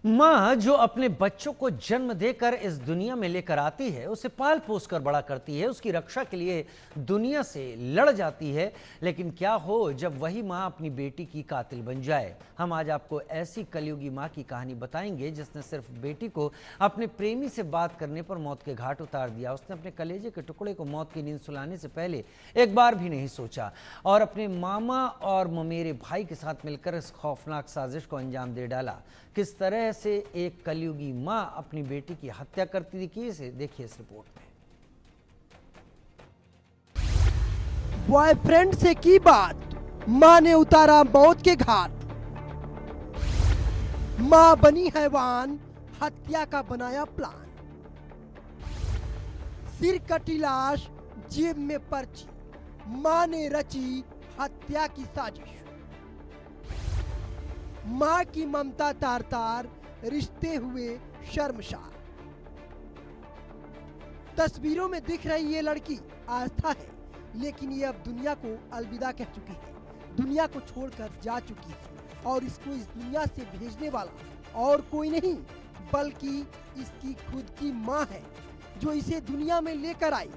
माँ जो अपने बच्चों को जन्म देकर इस दुनिया में लेकर आती है, उसे पाल पोस कर बड़ा करती है, उसकी रक्षा के लिए दुनिया से लड़ जाती है। लेकिन क्या हो जब वही माँ अपनी बेटी की कातिल बन जाए। हम आज आपको ऐसी कलयुगी माँ की कहानी बताएंगे जिसने सिर्फ बेटी को अपने प्रेमी से बात करने पर मौत के घाट उतार दिया। उसने अपने कलेजे के टुकड़े को मौत की नींद सुलाने से पहले एक बार भी नहीं सोचा और अपने मामा और ममेरे भाई के साथ मिलकर इस खौफनाक साजिश को अंजाम दे डाला। किस तरह से एक कलयुगी मां अपनी बेटी की हत्या करती थी, इसे देखिए इस रिपोर्ट में। बॉयफ्रेंड से की बात, मां ने उतारा मौत के घाट। मां बनी हैवान, हत्या का बनाया प्लान। सिर कटी लाश, जेब में पर्ची, मां ने रची हत्या की साजिश। मां की ममता तार तार, रिश्ते हुए शर्मसार। तस्वीरों में दिख रही ये लड़की आस्था है, लेकिन ये अब दुनिया को अलविदा कह चुकी है, दुनिया को छोड़कर जा चुकी है। और इसको इस दुनिया से भेजने वाला और कोई नहीं बल्कि इसकी खुद की माँ है, जो इसे दुनिया में लेकर आई।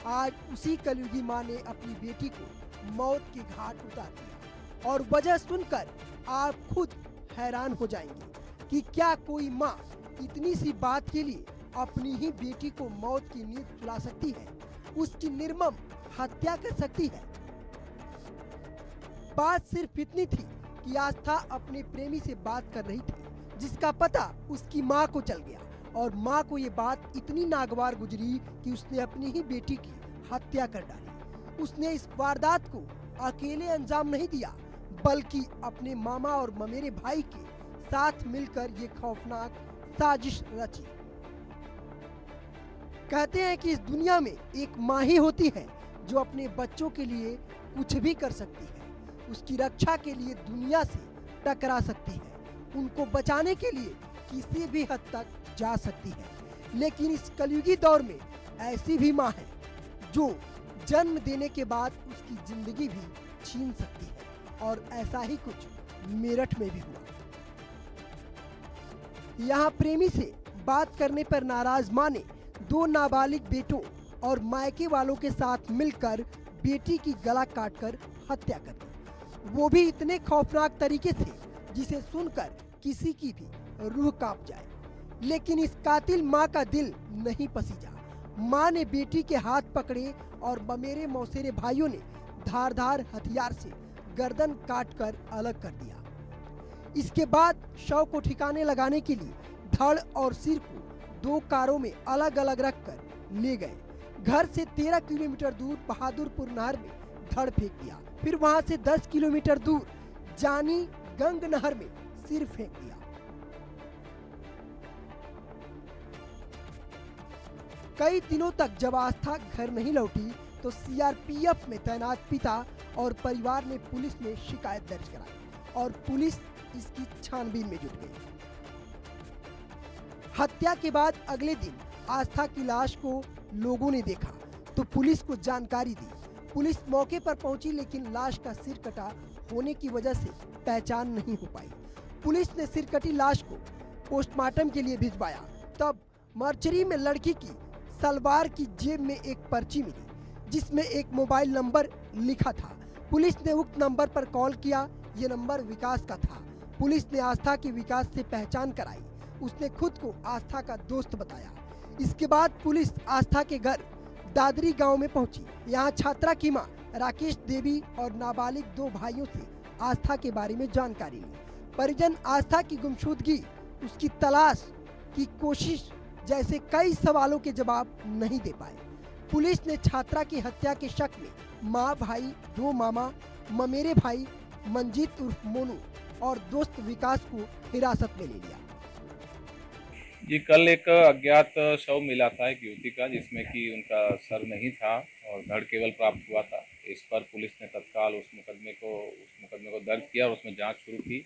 आज उसी कलयुगी माँ ने अपनी बेटी को मौत के घाट उतार दिया। और वजह सुनकर आप खुद हैरान हो जाएंगे कि क्या कोई माँ इतनी सी बात के लिए अपनी ही बेटी को मौत की नींद सुला सकती है, उसकी निर्मम हत्या कर सकती है। बात सिर्फ इतनी थी कि आस्था अपने प्रेमी से बात कर रही थी, जिसका पता उसकी माँ को चल गया। और माँ को ये बात इतनी नागवार गुजरी कि उसने अपनी ही बेटी की हत्या कर डाली। उसने इस वारदात को अकेले अंजाम नहीं दिया, बल्कि अपने मामा और ममेरे भाई के साथ मिलकर ये खौफनाक साजिश रची। कहते हैं कि इस दुनिया में एक माँ ही होती है जो अपने बच्चों के लिए कुछ भी कर सकती है, उसकी रक्षा के लिए दुनिया से टकरा सकती है, उनको बचाने के लिए किसी भी हद तक जा सकती है। लेकिन इस कलयुगी दौर में ऐसी भी माँ है जो जन्म देने के बाद उसकी जिंदगी भी छीन सकती है। और ऐसा ही कुछ मेरठ में भी हुआ। यहाँ प्रेमी से बात करने पर नाराज माँ ने 2 नाबालिग बेटों और मायके वालों के साथ मिलकर बेटी की गला काटकर हत्या कर दी, वो भी इतने खौफनाक तरीके से जिसे सुनकर किसी की भी रूह कांप जाए। लेकिन इस कातिल माँ का दिल नहीं पसीजा। माँ ने बेटी के हाथ पकड़े और ममेरे मौसेरे भाइयों ने धारदार हथियार से गर्दन काटकर अलग कर दिया। इसके बाद शव को ठिकाने लगाने के लिए धड़ और सिर को 2 कारों में अलग अलग रखकर ले गए। घर से 13 किलोमीटर दूर बहादुरपुर नहर में धड़ फेंक दिया। फिर वहां से 10 किलोमीटर दूर जानी गंग नहर में सिर फेंक दिया। कई दिनों तक जब आस्था घर नहीं लौटी तो सीआरपीएफ में तैनात पिता और परिवार ने पुलिस में शिकायत दर्ज कराई और पुलिस इसकी छानबीन में जुट गई। हत्या के बाद अगले दिन आस्था की लाश को लोगों ने देखा तो पुलिस को जानकारी दी। पुलिस मौके पर पहुंची, लेकिन लाश का सिर कटा होने की वजह से पहचान नहीं हो पाई। पुलिस ने सिर कटी लाश को पोस्टमार्टम के लिए भिजवाया। तब मर्चरी में लड़की की सलवार की जेब में एक पर्ची मिली, जिसमें एक मोबाइल नंबर लिखा था। पुलिस ने उक्त नंबर पर कॉल किया। ये नंबर विकास का था। पुलिस ने आस्था की विकास से पहचान कराई। उसने खुद को आस्था का दोस्त बताया। इसके बाद पुलिस आस्था के घर दादरी गांव में पहुंची। यहाँ छात्रा की मां राकेश देवी और नाबालिग 2 भाइयों से आस्था के बारे में जानकारी ली। परिजन आस्था की गुमशुदगी, उसकी तलाश की कोशिश जैसे कई सवालों के जवाब नहीं दे पाए। पुलिस ने छात्रा की हत्या के शक में माँ, भाई, 2 मामा, ममेरे भाई मंजीत उर्फ मोनू और दोस्त विकास को हिरासत में ले लिया। जी, कल एक अज्ञात शव मिला था एक युवती का, जिसमें कि उनका सर नहीं था और धड़ केवल प्राप्त हुआ था। इस पर पुलिस ने तत्काल उस मुकदमे को दर्ज किया और उसमें जांच शुरू की।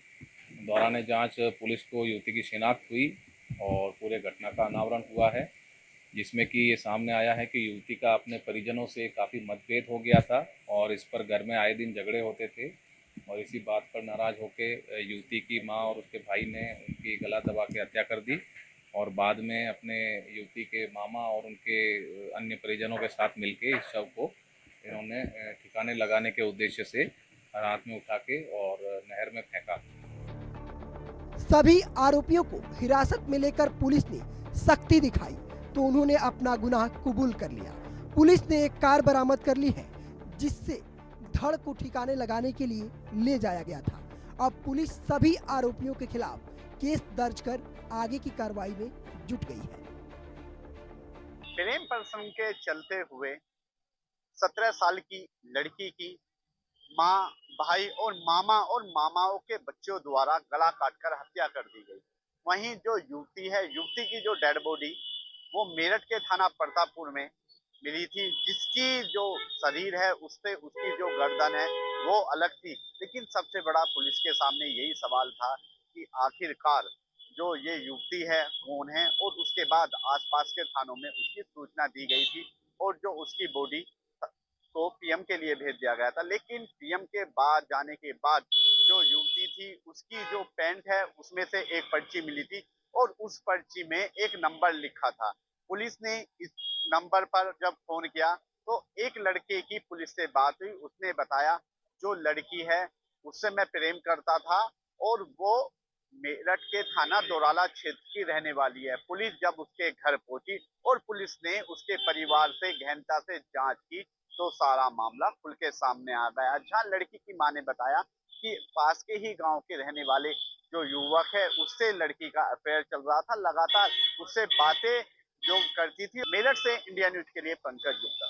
दौरान जांच पुलिस को युवती की शिनाख्त हुई और पूरे घटना का अनावरण हुआ है, जिसमें कि ये सामने आया है कि युवती का अपने परिजनों से काफ़ी मतभेद हो गया था और इस पर घर में आए दिन झगड़े होते थे और इसी बात पर नाराज होकर युवती की मां और उसके भाई ने उनकी गला दबा के हत्या कर दी और बाद में अपने युवती के मामा और उनके अन्य परिजनों के साथ मिलकर इस शव को इन्होंने ठिकाने लगाने के उद्देश्य से रात में उठा के और नहर में फेंका। सभी आरोपियों को हिरासत में लेकर पुलिस ने सख्ती दिखाई तो उन्होंने अपना गुनाह कबूल कर लिया। पुलिस ने एक कार बरामद कर ली है जिससे धड़ को ठिकाने लगाने के लिए ले जाया गया था। अब पुलिस सभी आरोपियों के खिलाफ केस दर्ज कर आगे की कार्रवाई में जुट गई है। प्रेम प्रसंग के चलते हुए 17 साल की लड़की की मां, भाई और मामाओं के बच्चों द्वारा गला काटकर हत्या कर दी गई। वहीं जो युवती है, युवती की जो डेड बॉडी वो मेरठ के थाना प्रतापपुर में मिली थी, जिसकी जो शरीर है उससे उसकी जो गर्दन है वो अलग थी। लेकिन सबसे बड़ा पुलिस के सामने यही सवाल था कि आखिरकार जो ये युवती है कौन है, और उसके बाद आसपास के थानों में उसकी सूचना दी गई थी और जो उसकी बॉडी को पीएम के लिए भेज दिया गया था। लेकिन पीएम के बाद जाने के बाद जो युवती थी उसकी जो पैंट है उसमें से एक पर्ची मिली थी और उस पर्ची में एक नंबर लिखा था। पुलिस ने इस नंबर पर जब फोन किया तो एक लड़के की पुलिस से बात हुई। उसने बताया जो लड़की है उससे मैं प्रेम करता था और वो मेरठ के थाना दोराला क्षेत्र की रहने वाली है। पुलिस जब उसके घर पहुंची और पुलिस ने उसके परिवार से गहनता से जांच की तो सारा मामला खुल के सामने आ गया। जहां लड़की की मां ने बताया कि पास के ही गांव के रहने वाले जो युवक है उससे लड़की का अफेयर चल रहा था, लगातार उससे बातें जो करती थी। मेरठ से इंडिया न्यूज के लिए पंकज गुप्ता।